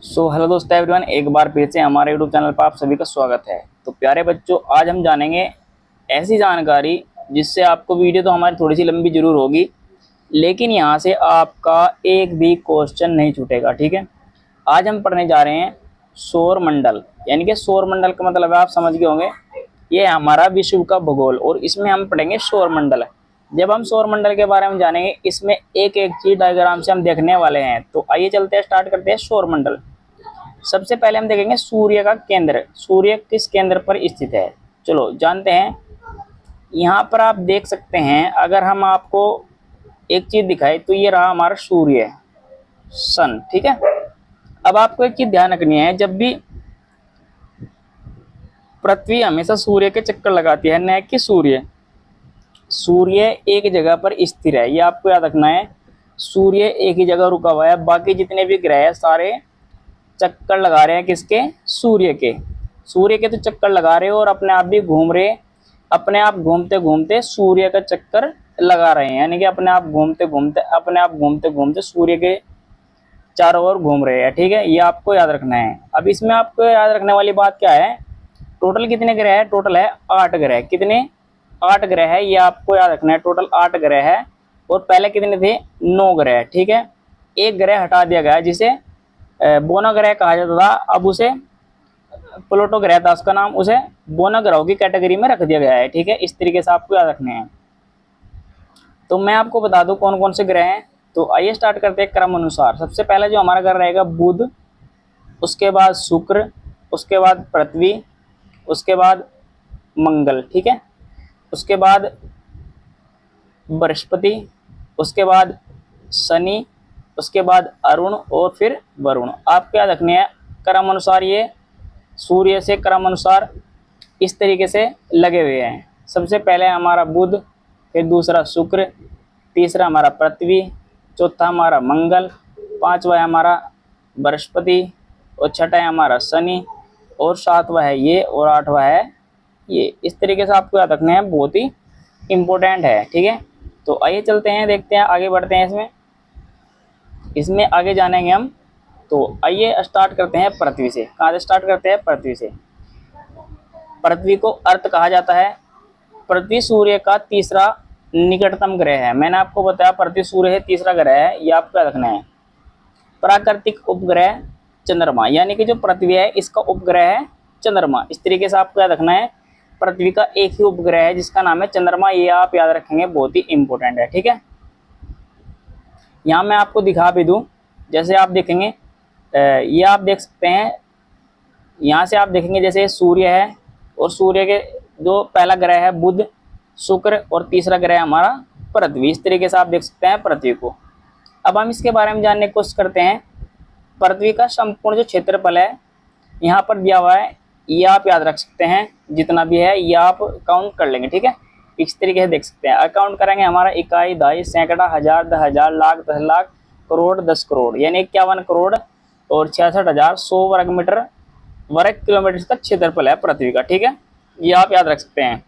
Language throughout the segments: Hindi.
हेलो दोस्तों एवरीवन, एक बार फिर से हमारे यूट्यूब चैनल पर आप सभी का स्वागत है। तो प्यारे बच्चों, आज हम जानेंगे ऐसी जानकारी जिससे आपको वीडियो तो हमारी थोड़ी सी लंबी जरूर होगी, लेकिन यहाँ से आपका एक भी क्वेश्चन नहीं छूटेगा। ठीक है, आज हम पढ़ने जा रहे हैं सौर मंडल। यानी कि सौर मंडल का मतलब आप समझ गए होंगे, ये है हमारा विश्व का भूगोल और इसमें हम पढ़ेंगे सौर मंडल। जब हम सौर मंडल के बारे में जानेंगे, इसमें एक एक चीज डायग्राम से हम देखने वाले हैं। तो आइए चलते हैं, स्टार्ट करते हैं सौर मंडल। सबसे पहले हम देखेंगे सूर्य का केंद्र, सूर्य किस केंद्र पर स्थित है। चलो जानते हैं। यहाँ पर आप देख सकते हैं, अगर हम आपको एक चीज दिखाए तो ये रहा हमारा सूर्य, सन। ठीक है, अब आपको एक चीज ध्यान रखनी है, जब भी पृथ्वी हमेशा सूर्य के चक्कर लगाती है, न कि सूर्य। सूर्य एक जगह पर स्थिर है, ये आपको याद रखना है। सूर्य एक ही जगह रुका हुआ है, बाकी जितने भी ग्रह है सारे चक्कर लगा रहे हैं किसके? सूर्य के। सूर्य के तो चक्कर लगा रहे हो और अपने आप भी घूम रहे, अपने आप घूमते घूमते सूर्य का चक्कर लगा रहे हैं। यानी कि अपने आप घूमते घूमते सूर्य के चारों ओर घूम रहे हैं। ठीक है, ये आपको याद रखना है। अब इसमें आपको याद रखने वाली बात क्या है, टोटल कितने ग्रह है? टोटल है 8 ग्रह। कितने? 8 ग्रह है, ये आपको याद रखना है। टोटल 8 ग्रह है और पहले कितने थे? 9 ग्रह। ठीक है, एक ग्रह हटा दिया गया जिसे बोना ग्रह कहा जाता था, अब उसे प्लूटो ग्रह था उसका नाम, उसे बोना ग्रहों की कैटेगरी में रख दिया गया है। ठीक है, इस तरीके से आपको याद रखने हैं। तो मैं आपको बता दूं कौन कौन से ग्रह हैं। तो आइए स्टार्ट करते हैं क्रम अनुसार। सबसे पहले जो हमारा ग्रह रहेगा बुध, उसके बाद शुक्र, उसके बाद पृथ्वी, उसके बाद मंगल। ठीक है, उसके बाद बृहस्पति, उसके बाद शनि, उसके बाद अरुण और फिर वरुण। आपको याद रखने हैं क्रम अनुसार, ये सूर्य से क्रम अनुसार इस तरीके से लगे हुए हैं। सबसे पहले हमारा बुध, फिर दूसरा शुक्र, तीसरा हमारा पृथ्वी, चौथा हमारा मंगल, पांचवा है हमारा बृहस्पति और छठा है हमारा शनि और सातवां है ये और आठवां है ये। इस तरीके से आपको याद रखना है, बहुत ही इम्पोर्टेंट है। ठीक है, तो आइए चलते हैं, देखते हैं, आगे बढ़ते हैं। इसमें आगे जानेंगे हम। तो आइए स्टार्ट करते हैं पृथ्वी से। कहाँ से स्टार्ट करते हैं? पृथ्वी से। पृथ्वी को अर्थ कहा जाता है। पृथ्वी सूर्य का तीसरा निकटतम ग्रह है। मैंने आपको बताया पृथ्वी सूर्य है तीसरा ग्रह है, ये आपको याद रखना है। प्राकृतिक उपग्रह चंद्रमा, यानी कि जो पृथ्वी है इसका उपग्रह है चंद्रमा। इस तरीके से आपको याद रखना है। पृथ्वी का एक ही उपग्रह है जिसका नाम है चंद्रमा, ये आप याद रखेंगे, बहुत ही इंपॉर्टेंट है। ठीक है, यहाँ मैं आपको दिखा भी दूं, जैसे आप देखेंगे, ये आप देख सकते हैं, यहाँ से आप देखेंगे जैसे सूर्य है और सूर्य के जो पहला ग्रह है बुध, शुक्र और तीसरा ग्रह हमारा पृथ्वी। इस तरीके से आप देख सकते हैं पृथ्वी को। अब हम इसके बारे में जानने की कोशिश करते हैं। पृथ्वी का संपूर्ण जो क्षेत्रफल है यहाँ पर दिया हुआ है, ये आप याद रख सकते हैं। जितना भी है ये आप काउंट कर लेंगे। ठीक है, इस तरीके से देख सकते हैं। अकाउंट करेंगे हमारा इकाई, दहाई, सैकड़ा, हजार, 10,000, लाख, 10 लाख, करोड़, 10 करोड़, यानी 51 करोड़ और 66,100 वर्ग किलोमीटर का क्षेत्रफल है पृथ्वी का। ठीक है, ये आप याद रख सकते हैं।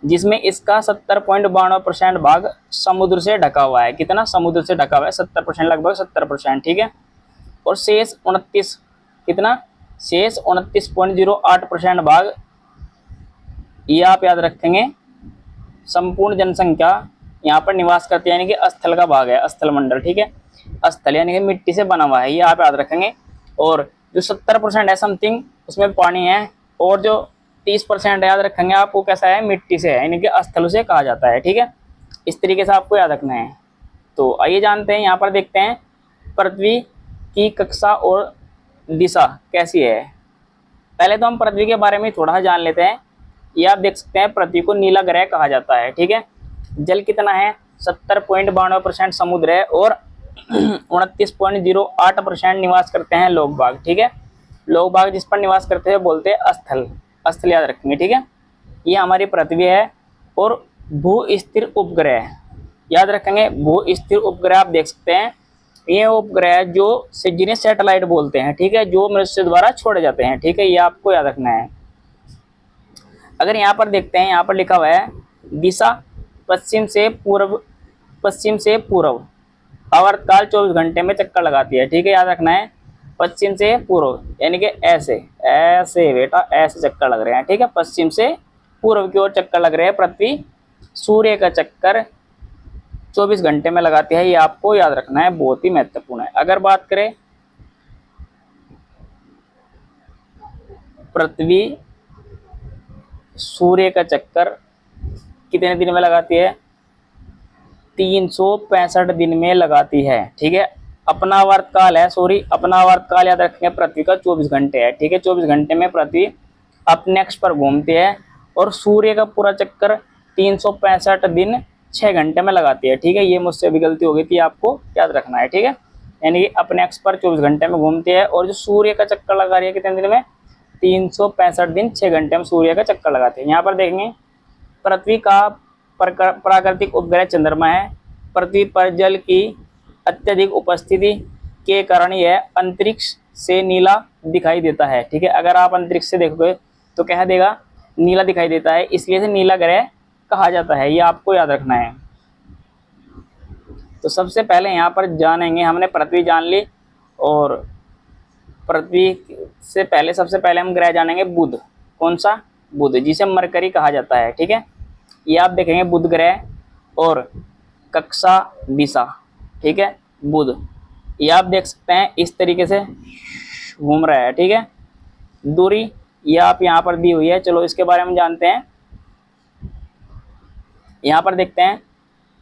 जिसमें इसका 70.92% भाग समुद्र से ढका हुआ है। कितना? समुद्र से ढका हुआ है 70%, लगभग 70%। ठीक है, और शेष 29, कितना? शेष 29.08% भाग ये आप याद रखेंगे संपूर्ण जनसंख्या यहाँ पर निवास करती है, यानी कि स्थल का भाग है, स्थल मंडल। ठीक है, स्थल यानी कि मिट्टी से बना हुआ है, ये आप याद रखेंगे। और जो 70% है समथिंग, उसमें पानी है, और जो 30% याद रखेंगे आप, वो कैसा है? मिट्टी से है, यानी कि स्थल से कहा जाता है। ठीक है, इस तरीके से आपको याद रखना है। तो आइए जानते हैं, यहाँ पर देखते हैं पृथ्वी की कक्षा और दिशा कैसी है। पहले तो हम पृथ्वी के बारे में थोड़ा सा जान लेते हैं। ये आप देख सकते हैं, पृथ्वी को नीला ग्रह कहा जाता है। ठीक है, जल कितना है? 70.92% समुद्र है और 29.08% निवास करते हैं लोग बाग। ठीक है, लोग बाग जिस पर निवास करते हैं बोलते हैं स्थल, स्थल याद रखेंगे। ठीक है, ये हमारी पृथ्वी है। और भू स्थिर उपग्रह याद रखेंगे। भू स्थिर उपग्रह आप देख सकते हैं, ये उपग्रह जो जिन्हें सैटेलाइट बोलते हैं। ठीक है, जो मनुष्य द्वारा छोड़े जाते हैं। ठीक है, ये आपको याद रखना है। अगर यहाँ पर देखते हैं, यहाँ पर लिखा हुआ है दिशा पश्चिम से पूर्व, पश्चिम से पूर्व। आवर्तकाल 24 घंटे में चक्कर लगाती है, ठीक है, याद रखना है। पश्चिम से पूर्व, यानी कि ऐसे ऐसे बेटा ऐसे चक्कर लग रहे हैं, ठीक है, पश्चिम से पूर्व की ओर चक्कर लग रहे हैं पृथ्वी सूर्य का चक्कर 24 घंटे में लगाती है। ये आपको याद रखना है, बहुत ही महत्वपूर्ण है। अगर बात करें पृथ्वी सूर्य का चक्कर कितने दिन में लगाती है, 365 दिन में लगाती है, ठीक है। अपना आवर्तकाल है, सॉरी अपना आवर्तकाल याद रखेंगे, पृथ्वी का 24 घंटे है, ठीक है। 24 घंटे में पृथ्वी अपने अक्ष पर घूमती है और सूर्य का पूरा चक्कर 365 दिन 6 घंटे में लगाती है, ठीक है। ये मुझसे भी गलती हो गई थी, आपको याद रखना है, ठीक है। यानी कि अपने अक्ष पर 24 घंटे में घूमती है और जो सूर्य का चक्कर लगा रही है कितने दिन में, 365 दिन 6 घंटे में सूर्य का चक्कर लगाते हैं। यहाँ पर देखेंगे पृथ्वी का प्राकृतिक उपग्रह चंद्रमा है। पृथ्वी पर जल की अत्यधिक उपस्थिति के कारण यह अंतरिक्ष से नीला दिखाई देता है, ठीक है। अगर आप अंतरिक्ष से देखोगे तो कह देगा नीला दिखाई देता है, इसलिए से नीला ग्रह कहा जाता है, ये आपको याद रखना है। तो सबसे पहले यहाँ पर जानेंगे, हमने पृथ्वी जान ली और पृथ्वी से पहले सबसे पहले हम ग्रह जानेंगे बुध। कौन सा, बुध, जिसे मरकरी कहा जाता है, ठीक है। ये आप देखेंगे बुध ग्रह और कक्षा दिशा, ठीक है, बुध। ये आप देख सकते हैं इस तरीके से घूम रहा है, ठीक है। दूरी ये आप यहाँ पर दी हुई है, चलो इसके बारे में जानते हैं। यहाँ पर देखते हैं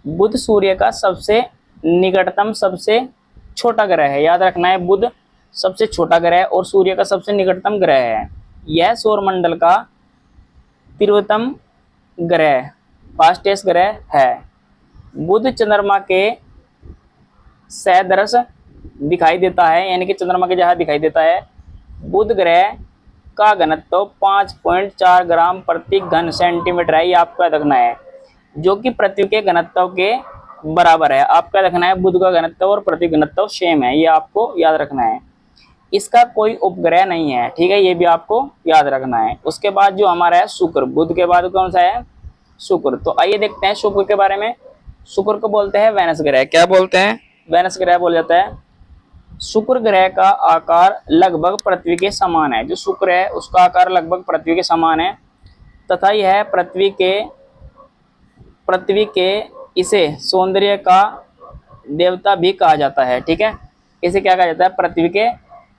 बुध सूर्य का सबसे निकटतम सबसे छोटा ग्रह है, याद रखना है, बुध सबसे छोटा ग्रह और सूर्य का सबसे निकटतम ग्रह है। यह सौरमंडल का 13वां ग्रह, फास्टेस्ट ग्रह है। बुध चंद्रमा के सदृश दिखाई देता है, यानी कि चंद्रमा के जैसा दिखाई देता है। बुध ग्रह का घनत्व 5.4 ग्राम प्रति घन सेंटीमीटर है, ये आपका रखना है, जो कि पृथ्वी के घनत्व के बराबर है। आपका रखना है बुध का घनत्व और पृथ्वी घनत्व सेम है, ये आपको याद रखना है। इसका कोई उपग्रह नहीं है, ठीक है, ये भी आपको याद रखना है। उसके बाद जो हमारा है शुक्र, बुध के बाद कौन सा है, शुक्र। तो आइए देखते हैं शुक्र के बारे में। शुक्र को बोलते हैं वेनस ग्रह, क्या बोलते हैं, वेनस ग्रह बोल जाता है। शुक्र ग्रह का आकार लगभग पृथ्वी के समान है, जो शुक्र है उसका आकार लगभग पृथ्वी के समान है तथा यह पृथ्वी के इसे सौंदर्य का देवता भी कहा जाता है, ठीक है। इसे क्या कहा जाता है, पृथ्वी के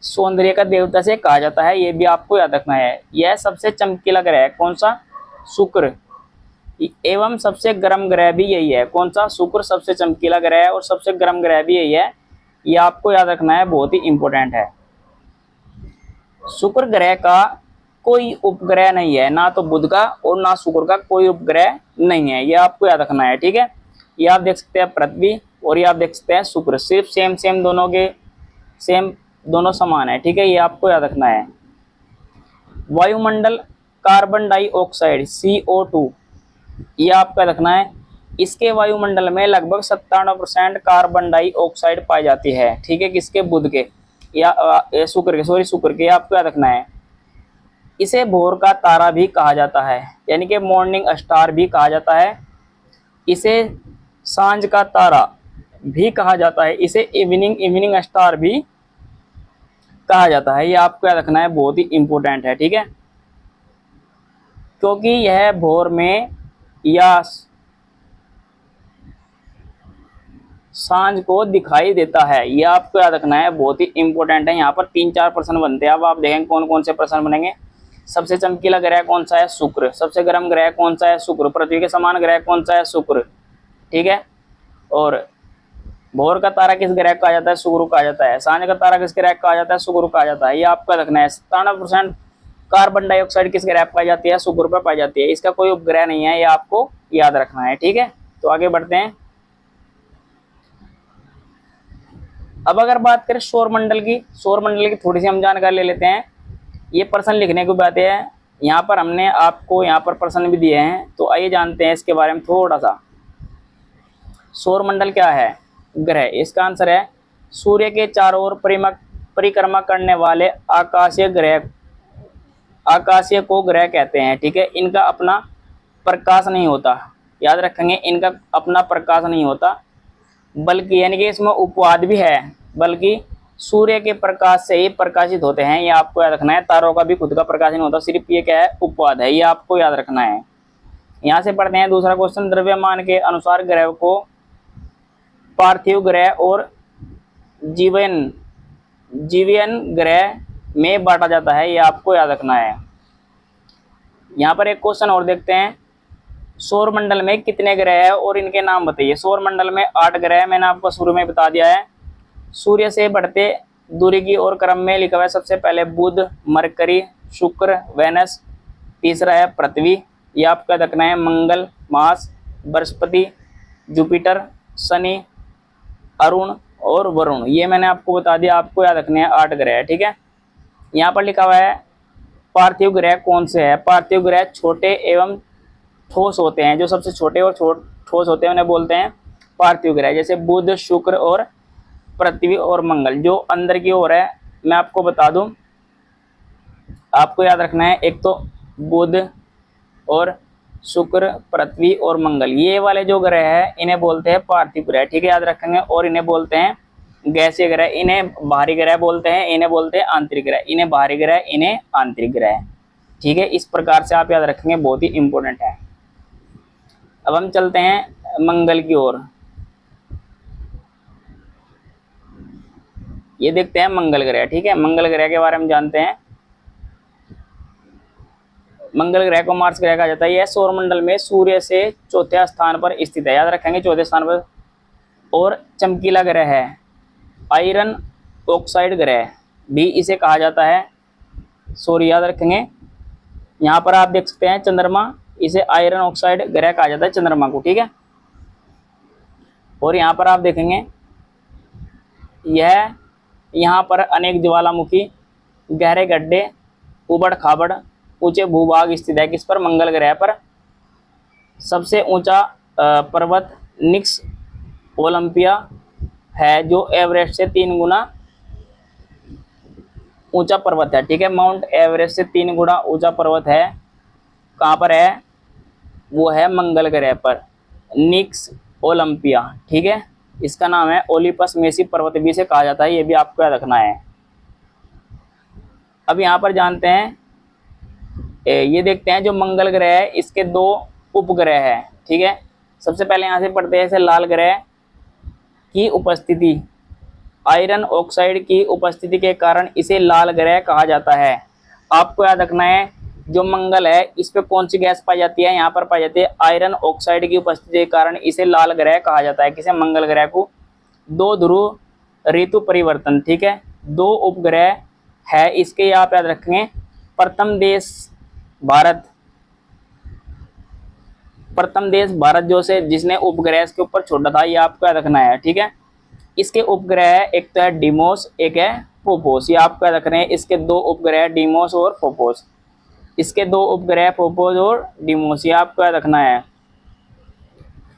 सौंदर्य का देवता से कहा जाता है, ये भी आपको याद रखना है। यह सबसे चमकीला ग्रह है, कौन सा, शुक्र, एवं सबसे गर्म ग्रह भी यही है। कौन सा, शुक्र सबसे चमकीला ग्रह है और सबसे गर्म ग्रह भी यही है, ये आपको याद रखना है, बहुत ही इंपॉर्टेंट है। शुक्र ग्रह का कोई उपग्रह नहीं है, ना तो बुध का और ना शुक्र का कोई उपग्रह नहीं है, ये आपको याद रखना है, ठीक है। ये आप देख सकते हैं पृथ्वी और ये आप देख सकते हैं शुक्र, सिर्फ सेम दोनों के सेम दोनों समान है, ठीक है, ये आपको याद रखना है। वायुमंडल कार्बन डाइऑक्साइड CO2, ये आपका रखना है। इसके वायुमंडल में लगभग 97% कार्बन डाइऑक्साइड पाई जाती है, ठीक है, किसके, बुध के या शुक्र के, सॉरी शुक्र के, आपको याद रखना है। इसे भोर का तारा भी कहा जाता है, यानी कि मॉर्निंग स्टार भी कहा जाता है। इसे सांझ का तारा भी कहा जाता है, इसे इवनिंग स्टार भी कहा जाता है, ये आपको याद रखना है, बहुत ही इंपॉर्टेंट है, ठीक है। क्योंकि यह भोर में या सांझ को दिखाई देता है, ये आपको याद रखना है, बहुत ही इंपॉर्टेंट है। यहाँ पर 3-4 प्रश्न बनते हैं, अब आप देखेंगे कौन कौन से प्रश्न बनेंगे। सबसे चमकीला ग्रह कौन सा है, शुक्र। सबसे गर्म ग्रह कौन सा है, शुक्र। पृथ्वी के समान ग्रह कौन सा है, शुक्र, ठीक है। और भोर का तारा किस ग्रह कहा जाता है, शुक्र कहा जाता है। सांझ का तारा किस ग्रह कहा जाता है, शुक्र कहा जाता है, ये आपका रखना है। 97% कार्बन डाइऑक्साइड किस ग्रह पाई जाती है, शुक्र पर पाई जाती है, इसका कोई उपग्रह नहीं है, ये आपको याद रखना है, ठीक है। तो आगे बढ़ते हैं। अब अगर बात करें सौरमंडल की थोड़ी सी हम जानकारी ले लेते हैं। ये प्रश्न लिखने की बात है, यहाँ पर हमने आपको यहाँ पर प्रश्न भी दिए हैं, तो आइए जानते हैं इसके बारे में थोड़ा सा। सौरमंडल क्या है, ग्रह, इसका आंसर है सूर्य के चारों ओर परिक्रमा करने वाले आकाशीय को ग्रह कहते हैं, ठीक है। इनका अपना प्रकाश नहीं होता, याद रखेंगे, इनका अपना प्रकाश नहीं होता, बल्कि यानी कि इसमें उपवाद भी है, बल्कि सूर्य के प्रकाश से ही प्रकाशित होते हैं। ये आपको याद रखना है। तारों का भी खुद का प्रकाश नहीं होता, सिर्फ ये क्या है, उपवाद है। ये आपको याद रखना है। यहाँ से पढ़ते हैं दूसरा क्वेश्चन। द्रव्यमान के अनुसार ग्रह को पार्थिव ग्रह और जीवन जीवन ग्रह में बांटा जाता है। ये आपको याद रखना है। यहाँ पर एक क्वेश्चन और देखते हैं। सौर मंडल में कितने ग्रह हैं और इनके नाम बताइए। सौर मंडल में 8 ग्रह, मैंने आपको शुरू में बता दिया है। सूर्य से बढ़ते दूरी की और क्रम में लिखा हुआ है। सबसे पहले बुध, मरकरी, शुक्र, वेनस, तीसरा है पृथ्वी। ये आपका रखना है। मंगल, मार्स, बृहस्पति, जुपिटर, शनि, अरुण और वरुण। ये मैंने आपको बता दिया। आपको याद रखने हैं 8 ग्रह, ठीक है। यहाँ पर लिखा हुआ है पार्थिव ग्रह कौन से है। पार्थिव ग्रह छोटे एवं ठोस होते हैं। जो सबसे छोटे और ठोस होते हैं उन्हें बोलते हैं पार्थिव ग्रह। जैसे बुध, शुक्र और पृथ्वी और मंगल। जो अंदर की ओर है, मैं आपको बता दूं, आपको याद रखना है। एक तो बुध और शुक्र, पृथ्वी और मंगल, ये वाले जो ग्रह है इन्हें बोलते हैं पार्थिव ग्रह, ठीक है, याद रखेंगे। और इन्हें बोलते हैं गैसीय ग्रह। इन्हें बाहरी ग्रह बोलते हैं, इन्हें बोलते हैं आंतरिक ग्रह। इन्हें बाहरी ग्रह, इन्हें आंतरिक ग्रह, ठीक है। इस प्रकार से आप याद रखेंगे, बहुत ही इंपॉर्टेंट है। अब हम चलते हैं मंगल की ओर। ये देखते हैं मंगल ग्रह, ठीक है। मंगल ग्रह के बारे में जानते हैं। मंगल ग्रह को मार्स ग्रह कहा जाता है। यह सौरमंडल में सूर्य से चौथे स्थान पर स्थित है, याद रखेंगे, चौथे स्थान पर। और चमकीला ग्रह है। आयरन ऑक्साइड ग्रह भी इसे कहा जाता है। सॉरी, याद रखेंगे। यहाँ पर आप देख सकते हैं चंद्रमा, इसे आयरन ऑक्साइड ग्रह कहा जाता है, चंद्रमा को, ठीक है। और यहाँ पर आप देखेंगे यह यहाँ पर अनेक ज्वालामुखी, गहरे गड्ढे, उबड़ खाबड़, ऊंचे भूभाग स्थित है। किस पर? मंगल ग्रह पर। सबसे ऊंचा पर्वत निक्स ओलंपिया है, जो एवरेस्ट से 3 गुना ऊंचा पर्वत है, ठीक है। माउंट एवरेस्ट से 3 गुना ऊंचा पर्वत है। कहाँ पर है? वो है मंगल ग्रह पर, निक्स ओलंपिया, ठीक है। इसका नाम है ओलिपस मेसी पर्वत भी इसे कहा जाता है। ये भी आपको याद रखना है। अब यहाँ पर जानते हैं, ये देखते हैं जो मंगल ग्रह है इसके 2 उपग्रह है, ठीक है। सबसे पहले यहाँ से पढ़ते हैं, लाल ग्रह की उपस्थिति, आयरन ऑक्साइड की उपस्थिति के कारण इसे लाल ग्रह कहा जाता है। आपको याद रखना है, जो मंगल है इस पे कौन सी गैस पाई जाती है? यहाँ पर पाई जाती है आयरन ऑक्साइड की उपस्थिति के कारण इसे लाल ग्रह कहा जाता है। किसे? मंगल ग्रह को। 2 ध्रुव, ऋतु परिवर्तन, ठीक है। 2 उपग्रह है इसके, आप याद रखेंगे। प्रथम देश भारत जो से जिसने उपग्रह इसके ऊपर छोड़ा था, ये आपको याद रखना है, ठीक है। इसके उपग्रह एक तो है डिमोस, एक है फोपोस। ये आपको याद रखना है। इसके 2 उपग्रह डिमोस और फोपोस। इसके 2 उपग्रह फोपोस और डिमोस, ये आपको याद रखना है।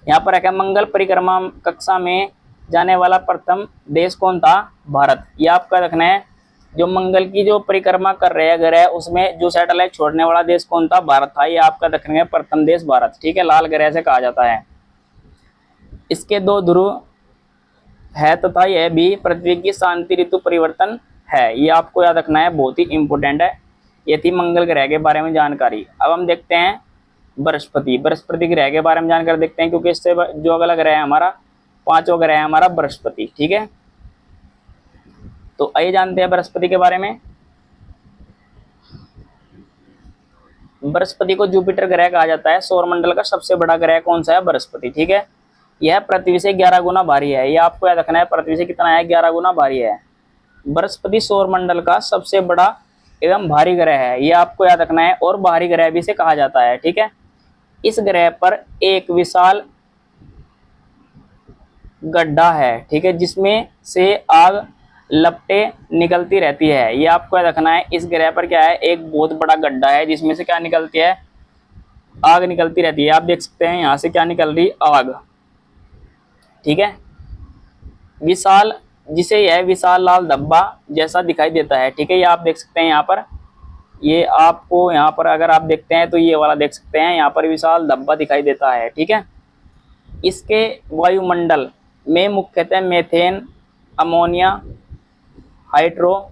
यहाँ पर रखा मंगल परिक्रमा कक्षा में जाने वाला प्रथम देश कौन था? भारत। ये आपका रखना है। जो मंगल की जो परिक्रमा कर रहे हैं ग्रह, उसमें जो सैटेलाइट छोड़ने वाला देश कौन था? भारत था। ये आपका रखना है प्रथम देश भारत, ठीक है। लाल ग्रह से कहा जाता है। इसके 2 ध्रुव है तथा यह भी पृथ्वी की शांति ऋतु परिवर्तन है। ये आपको याद रखना है, बहुत ही इंपॉर्टेंट है। ये थी मंगल ग्रह के बारे में जानकारी। अब हम देखते हैं बृहस्पति ग्रह के बारे में जानकारी देखते हैं, क्योंकि इससे जो अगला ग्रह है हमारा, 5वां ग्रह है हमारा बृहस्पति, ठीक है। तो आइए जानते हैं बृहस्पति के बारे में। बृहस्पति को जुपिटर ग्रह कहा जाता है। सौरमंडल का सबसे बड़ा ग्रह कौन सा है? बृहस्पति, ठीक है। यह पृथ्वी से 11 गुना भारी है। यह आपको याद रखना है, पृथ्वी से कितना है? 11 गुना भारी है। बृहस्पति सौरमंडल का सबसे बड़ा एवं भारी ग्रह है। यह आपको याद रखना है। और भारी ग्रह भी से कहा जाता है, ठीक है। इस ग्रह पर एक विशाल गड्ढा है, ठीक है, जिसमें से आग लपटे निकलती रहती है। ये आपको याद रखना है। इस ग्रह पर क्या है? एक बहुत बड़ा गड्ढा है, जिसमें से क्या निकलती है? आग निकलती रहती है। आप देख सकते हैं यहाँ से क्या निकल रही? आग, ठीक है। विशाल, जिसे यह विशाल लाल धब्बा जैसा दिखाई देता है, ठीक है। ये आप देख सकते हैं यहाँ पर। ये आपको यहाँ पर अगर आप देखते हैं तो ये वाला देख सकते हैं, यहाँ पर विशाल धब्बा दिखाई देता है, ठीक है। इसके वायुमंडल में मुख्यतः मेथेन, अमोनिया, हाइड्रो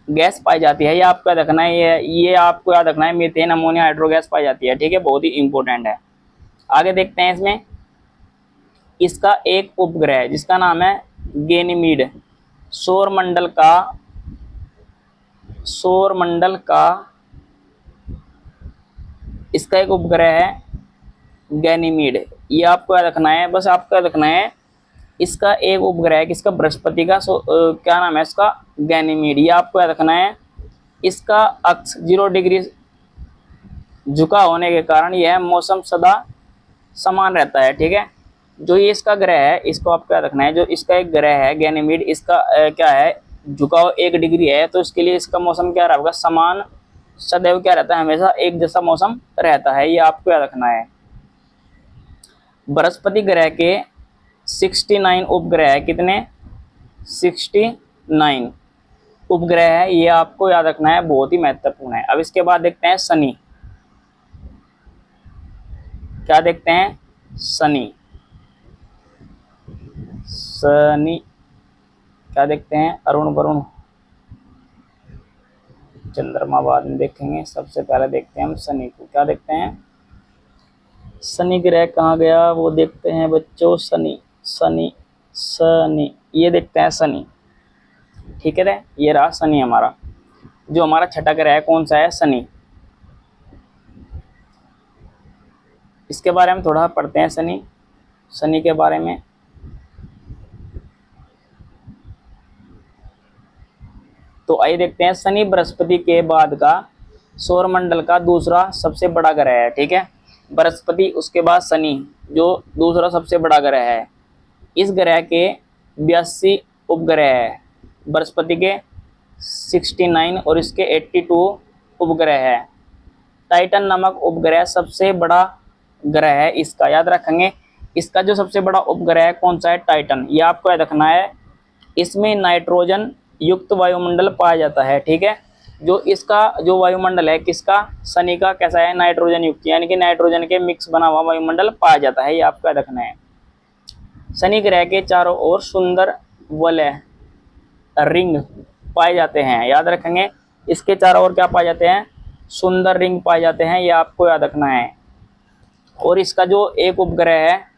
गैस पाई जाती है। ये आपको याद रखना है, ये आपको याद रखना है, मीथेन, अमोनिया, हाइड्रो गैस पाई जाती है। ठीक है, बहुत ही इंपॉर्टेंट है। आगे देखते हैं इसमें, इसका एक उपग्रह है जिसका नाम है गैनीमीड, सौरमंडल का इसका एक उपग्रह है गैनीमीड। ये आपको याद रखना है, बस आपको याद रखना है इसका एक उपग्रह है किसका, बृहस्पति का। क्या नाम है इसका, गैनीमीड। ये आपको याद रखना है। इसका अक्ष 0 डिग्री झुका होने के कारण यह मौसम सदा समान रहता है। ठीक है, जो ये इसका ग्रह है इसको आपको याद रखना है, जो इसका एक ग्रह है गैनीमीड, इसका क्या है, झुकाव 1 डिग्री है, तो इसके लिए इसका मौसम क्या रहेगा, समान, सदैव क्या रहता है, हमेशा एक जैसा मौसम रहता है। ये आपको याद रखना है। बृहस्पति ग्रह के 69 उपग्रह है, कितने, 69 उपग्रह है। ये आपको याद रखना है, बहुत ही महत्वपूर्ण है। अब इसके बाद देखते हैं शनि। क्या देखते हैं, शनि। क्या देखते हैं, अरुण वरुण चंद्रमा बाद में देखेंगे, सबसे पहले देखते हैं हम शनि को। क्या देखते हैं, शनि ग्रह कहाँ गया, वो देखते हैं बच्चों। शनि ये देखते हैं शनि। ठीक है, ये रहा शनि हमारा, जो हमारा छठा ग्रह है कौन सा है, शनि। इसके बारे में थोड़ा पढ़ते हैं, शनि के बारे में। तो आइए देखते हैं, शनि बृहस्पति के बाद का सौरमंडल का दूसरा सबसे बड़ा ग्रह है। ठीक है, बृहस्पति उसके बाद शनि जो दूसरा सबसे बड़ा ग्रह है। इस ग्रह के 82 उपग्रह है, बृहस्पति के 69 और इसके 82 उपग्रह है। टाइटन नामक उपग्रह सबसे बड़ा ग्रह है इसका, याद रखेंगे। इसका जो सबसे बड़ा उपग्रह है कौन सा है, टाइटन। ये आपको याद रखना है। इसमें नाइट्रोजन युक्त वायुमंडल पाया जाता है। ठीक है, जो इसका जो वायुमंडल है किसका, शनि का, कैसा है, नाइट्रोजन युक्त, यानी कि नाइट्रोजन के मिक्स बना हुआ वायुमंडल पाया जाता है। ये आपको याद रखना है। शनि ग्रह के चारों ओर सुंदर वलय, रिंग पाए जाते हैं। याद रखेंगे, इसके चारों ओर क्या पाए जाते हैं, सुंदर रिंग पाए जाते हैं। ये आपको याद रखना है। और इसका जो एक उपग्रह है,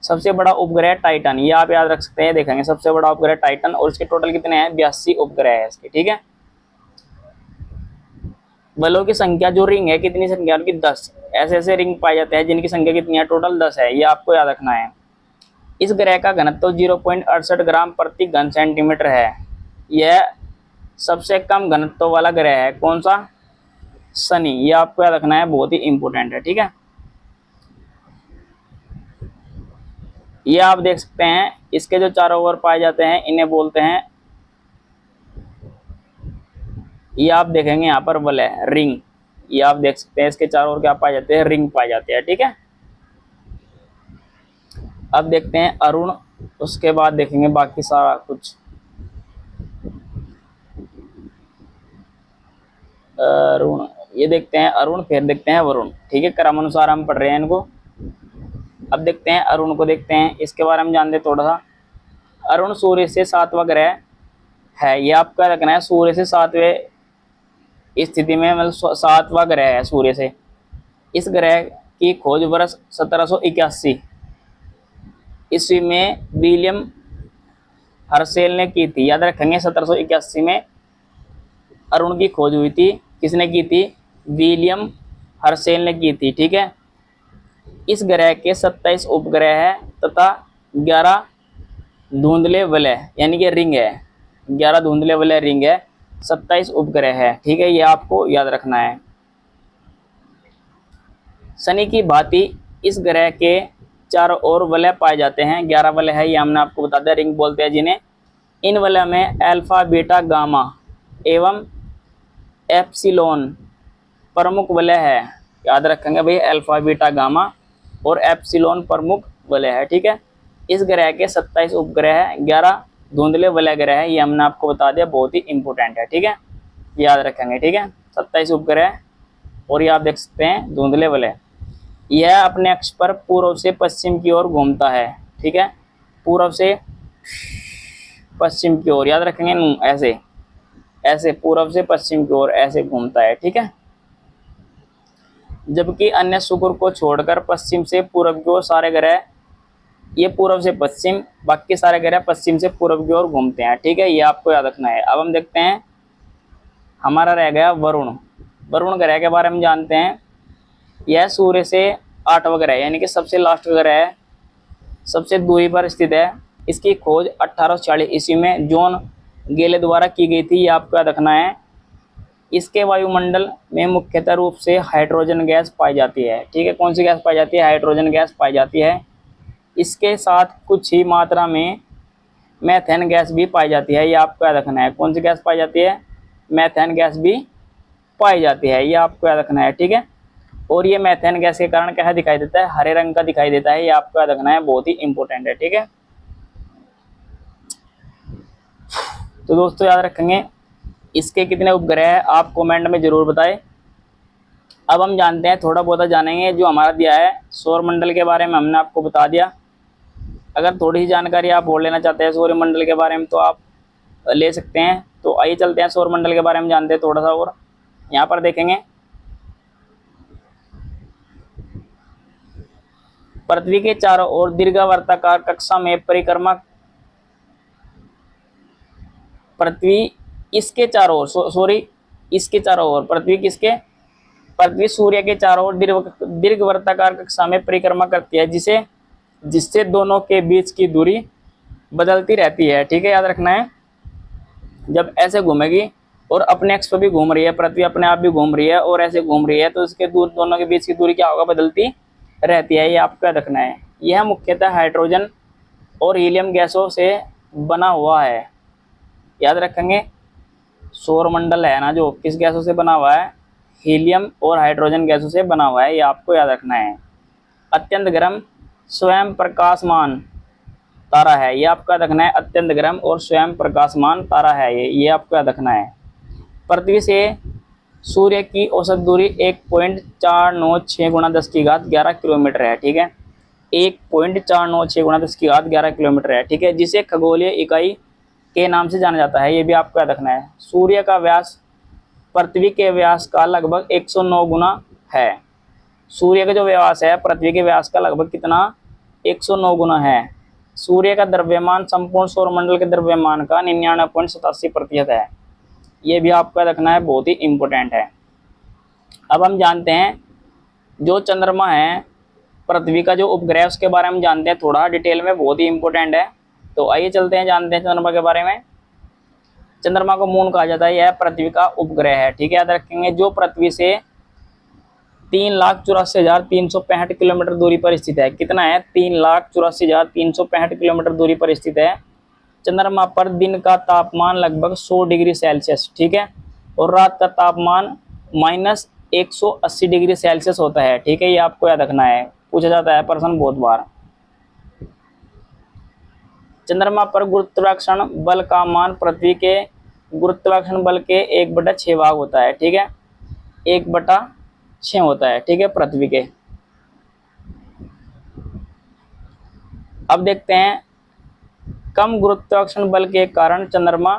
सबसे बड़ा उपग्रह टाइटन, ये आप याद रख सकते हैं, देखेंगे सबसे बड़ा उपग्रह टाइटन। और इसके टोटल कितने हैं, 82 उपग्रह है इसके। ठीक है, बलों की संख्या, जो रिंग है कितनी संख्या उनकी, 10 ऐसे ऐसे रिंग पाए जाते हैं जिनकी संख्या कितनी है, टोटल 10 है। ये आपको याद रखना है। इस ग्रह का घनत्व 0.68 ग्राम प्रति घन सेंटीमीटर है। यह सबसे कम घनत्व वाला ग्रह है, कौन सा, शनि। ये आपको याद रखना है, बहुत ही इंपॉर्टेंट है। ठीक है, ये आप देख सकते हैं, इसके जो चारों ओर पाए जाते हैं इन्हें बोलते हैं, ये आप देखेंगे यहाँ पर वलय, रिंग। ये आप देख सकते हैं, इसके चारों ओर क्या पाए जाते हैं, रिंग पाए जाते हैं। ठीक है, अब देखते हैं अरुण, उसके बाद देखेंगे बाकी सारा कुछ। अरुण, ये देखते हैं अरुण, फिर देखते हैं वरुण। ठीक है, क्रमानुसार हम पढ़ रहे हैं इनको। अब देखते हैं अरुण को, देखते हैं इसके बारे में जानते थोड़ा सा। अरुण सूर्य से 7वां ग्रह है। ये आपका रखना है, सूर्य से 7वें स्थिति में, मतलब 7वां ग्रह है सूर्य से। इस ग्रह की खोज वर्ष 1781 ईस्वी में विलियम हर्शेल ने की थी। याद रखेंगे, 1781 में अरुण की खोज हुई थी। किसने की थी, विलियम हर्शेल ने की थी। ठीक है, इस ग्रह के 27 उपग्रह है तथा 11 धुंधले वलय, यानी कि रिंग है, 11 धुंधले वलय रिंग है, 27 उपग्रह है। ठीक है, ये आपको याद रखना है। शनि की भांति इस ग्रह के चारों ओर वलय पाए जाते हैं। 11 वलय है, ये हमने आपको बता दिया, रिंग बोलते हैं जिन्हें। इन वलय में अल्फा, बीटा, गामा एवं एप्सिलॉन प्रमुख वलय है। याद रखेंगे भाई, अल्फा, बीटा, गामा और एप्सिलॉन प्रमुख वलय है। ठीक है, इस ग्रह के 27 उपग्रह है, 11 धुंधले वलय ग्रह है, ये हमने आपको बता दिया, बहुत ही इंपॉर्टेंट है। ठीक है, याद रखेंगे। ठीक है, 27 उपग्रह, और ये आप देख सकते हैं धुंधले वलय। यह अपने अक्ष पर पूर्व से पश्चिम की ओर घूमता है। ठीक है, पूर्व से पश्चिम की ओर, याद रखेंगे ऐसे ऐसे पूर्व से पश्चिम की ओर ऐसे घूमता है, ठीक है। जबकि अन्य शुक्र को छोड़कर पश्चिम से पूर्व की ओर सारे ग्रह, ये पूर्व से पश्चिम, बाकी सारे ग्रह पश्चिम से पूर्व की ओर घूमते हैं, ठीक है, ये आपको याद रखना है। अब हम देखते हैं, हमारा रह गया वरुण। वरुण ग्रह के बारे में जानते हैं। यह सूर्य से 8वां ग्रह यानी कि सबसे लास्ट ग्रह है, सबसे दूरी पर स्थित है। इसकी खोज 1846 ईस्वी में जॉन गेले द्वारा की गई थी, ये आपको याद रखना है। इसके वायुमंडल में मुख्यतः रूप से हाइड्रोजन गैस पाई जाती है, ठीक है। कौन सी गैस पाई जाती है? हाइड्रोजन गैस पाई जाती है। इसके साथ कुछ ही मात्रा में मेथेन गैस भी पाई जाती है, ये आपको याद रखना है। कौन सी गैस पाई जाती है? मेथेन गैस भी पाई जाती है, ये आपको याद रखना है, ठीक है। और ये मेथेन गैस के कारण क्या दिखाई देता है? हरे रंग का दिखाई देता है, ये आपको याद रखना है, बहुत ही इंपॉर्टेंट है, ठीक है। तो दोस्तों याद रखेंगे, इसके कितने उपग्रह है आप कमेंट में जरूर बताएं। अब हम जानते हैं, थोड़ा बहुत जानेंगे जो हमारा दिया है सौर मंडल के बारे में, हमने आपको बता दिया। अगर थोड़ी ही जानकारी आप और लेना चाहते हैं सौर मंडल के बारे में तो आप ले सकते हैं। तो आइए चलते हैं सौर मंडल के बारे में जानते हैं थोड़ा सा और। यहाँ पर देखेंगे, पृथ्वी के चारों ओर दीर्घवृत्ताकार कक्षा में परिक्रमा, पृथ्वी इसके चारों ओर सॉरी इसके चारों ओर, पृथ्वी सूर्य के चारों ओर दीर्घवृत्ताकार कक्षा में परिक्रमा करती है, जिससे दोनों के बीच की दूरी बदलती रहती है, ठीक है, याद रखना है। जब ऐसे घूमेगी और अपने एक्स पर भी घूम रही है, पृथ्वी अपने आप भी घूम रही है और ऐसे घूम रही है, तो इसके दोनों के बीच की दूरी क्या होगा? बदलती रहती है, ये आपको याद रखना है। यह मुख्यतः हाइड्रोजन और हीलियम गैसों से बना हुआ है, याद रखेंगे। सौरमंडल है ना, जो किस गैसों से बना हुआ है? हीलियम और हाइड्रोजन गैसों से बना हुआ है, ये आपको याद रखना है। अत्यंत गर्म स्वयं प्रकाशमान तारा है, ये आपका याद रखना है। अत्यंत गर्म और स्वयं प्रकाशमान तारा है ये आपको याद रखना है। पृथ्वी से सूर्य की औसत दूरी 1.496 गुणा 10⁻11 किलोमीटर है, ठीक है। 1.496 गुणा 10⁻11 किलोमीटर है, ठीक है, जिसे खगोलीय इकाई के नाम से जाना जाता है, ये भी आपको याद रखना है। सूर्य का व्यास पृथ्वी के व्यास का लगभग 109 गुना है। सूर्य का जो व्यास है पृथ्वी के व्यास का लगभग कितना? 109 गुना है। सूर्य का द्रव्यमान संपूर्ण सौरमंडल के द्रव्यमान का 99.87% है, ये भी आपको याद रखना है, बहुत ही इंपॉर्टेंट है। अब हम जानते हैं, जो चंद्रमा है पृथ्वी का जो उपग्रह, उसके बारे में जानते हैं थोड़ा डिटेल में, बहुत ही इंपॉर्टेंट है। तो आइए चलते हैं, जानते हैं चंद्रमा के बारे में। चंद्रमा को मून कहा जाता है, यह पृथ्वी का उपग्रह है, ठीक है, याद रखेंगे। जो पृथ्वी से 3,84,365 किलोमीटर दूरी पर स्थित है। कितना है? 3,84,365 किलोमीटर दूरी पर स्थित है। चंद्रमा पर दिन का तापमान लगभग 100 डिग्री सेल्सियस, ठीक है, और रात का तापमान -180 डिग्री सेल्सियस होता है, ठीक है, ये आपको याद रखना है, पूछा जाता है प्रश्न बहुत बार। चंद्रमा पर गुरुत्वाकर्षण बल का मान पृथ्वी के गुरुत्वाकर्षण बल के 1/6 भाग होता है, ठीक है, 1/6 होता है, ठीक है, पृथ्वी के। अब देखते हैं, कम गुरुत्वाकर्षण बल के कारण चंद्रमा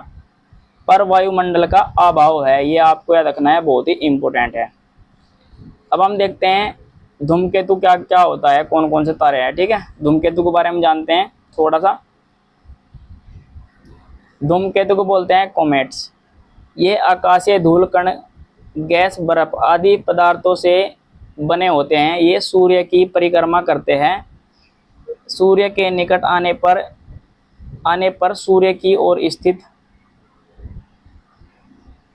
पर वायुमंडल का अभाव है, ये आपको याद रखना है, बहुत ही इंपॉर्टेंट है। अब हम देखते हैं धूमकेतु क्या क्या होता है, कौन कौन से तारे हैं, ठीक है। धूमकेतु के बारे में जानते हैं थोड़ा सा। धूमकेतु को बोलते हैं कॉमेट्स। ये आकाशीय धूल कण, गैस, बर्फ आदि पदार्थों से बने होते हैं। ये सूर्य की परिक्रमा करते हैं। सूर्य के निकट आने पर सूर्य की ओर स्थित,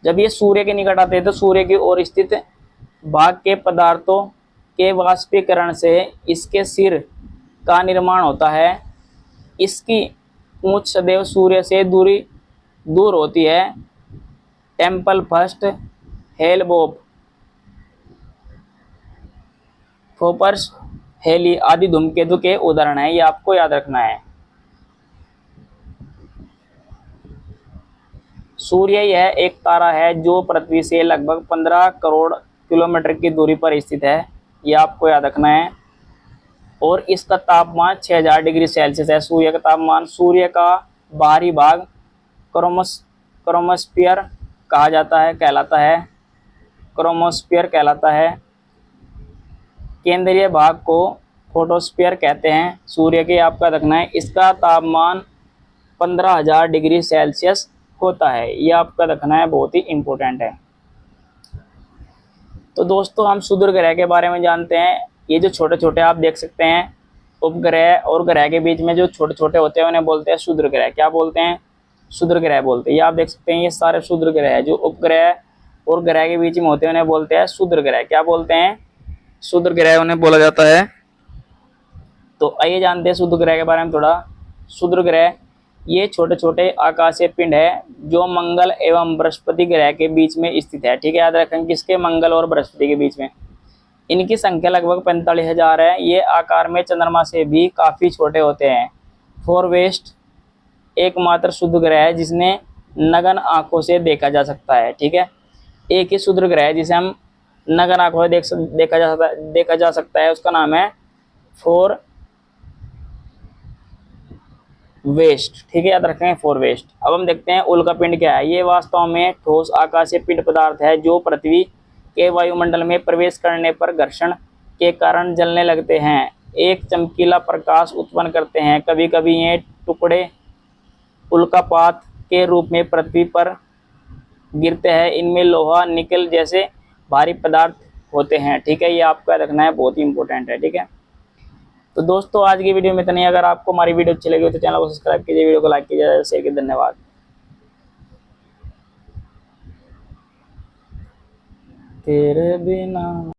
जब ये सूर्य के निकट आते हैं तो सूर्य की ओर स्थित भाग के पदार्थों के वाष्पीकरण से इसके सिर का निर्माण होता है। इसकी पूंछ सदैव सूर्य से दूर होती है। टेम्पल फर्स्ट, हेलबोप, फोपर्स, हेली आदि धूमकेतु के उदाहरण हैं, ये आपको याद रखना है। सूर्य यह एक तारा है जो पृथ्वी से लगभग 15 करोड़ किलोमीटर की दूरी पर स्थित है, ये आपको याद रखना है। और इसका तापमान 6000 डिग्री सेल्सियस है। सूर्य का तापमान, सूर्य का बाहरी भाग क्रोमोस्फीयर कहा जाता है, कहलाता है, क्रोमोस्फीयर कहलाता है। केंद्रीय भाग को फोटोस्फीयर कहते हैं। सूर्य के आपका रखना है, इसका तापमान 15,000 डिग्री सेल्सियस होता है। ये आपका रखना है, बहुत ही इम्पोर्टेंट है। तो दोस्तों हम क्षुद्र ग्रह के बारे में जानते हैं। ये जो छोटे छोटे आप देख सकते हैं उपग्रह और ग्रह के बीच में जो छोटे छोटे होते हैं उन्हें बोलते हैं क्षुद्र ग्रह। क्या बोलते हैं? क्षुद्र ग्रह बोलते हैं। ये आप देख सकते हैं, ये सारे क्षुद्र ग्रह है। जो उपग्रह और ग्रह के बीच में होते हैं उन्हें बोलते हैं क्षुद्र ग्रह। क्या बोलते हैं? क्षुद्र ग्रह उन्हें बोला जाता है। तो आइए जानते हैं क्षुद्र ग्रह के बारे में थोड़ा। क्षुद्र ग्रह ये छोटे छोटे आकाशीय पिंड है जो मंगल एवं बृहस्पति ग्रह के बीच में स्थित है। ठीक है, याद रखें किसके? मंगल और बृहस्पति के बीच में। इनकी संख्या लगभग 45,000 है। ये आकार में चंद्रमा से भी काफ़ी छोटे होते हैं। फोरवेस्ट एकमात्र शुद्ध ग्रह है जिसने नगन आंखों से देखा जा सकता है। ठीक है, एक ही शुद्ध ग्रह है जिसे हम नगन आंखों से देखा जा सकता है, उसका नाम है फोर वेस्ट। ठीक है, याद रखें फोर वेस्ट। अब हम देखते हैं उल्का पिंड क्या है। ये वास्तव में ठोस आकाशीय पिंड पदार्थ है जो पृथ्वी के वायुमंडल में प्रवेश करने पर घर्षण के कारण जलने लगते हैं, एक चमकीला प्रकाश उत्पन्न करते हैं। कभी कभी ये टुकड़े उल्कापात के रूप में पृथ्वी पर गिरते हैं। इनमें लोहा, निकल जैसे भारी पदार्थ होते हैं। ठीक है, ये आपका रखना है, बहुत ही इंपॉर्टेंट है। ठीक है, तो दोस्तों आज की वीडियो में इतना ही। अगर आपको हमारी वीडियो अच्छी लगी हो तो चैनल को सब्सक्राइब कीजिए, वीडियो को लाइक कीजिए, शेयर कीजिए। धन्यवाद। तेरे बिना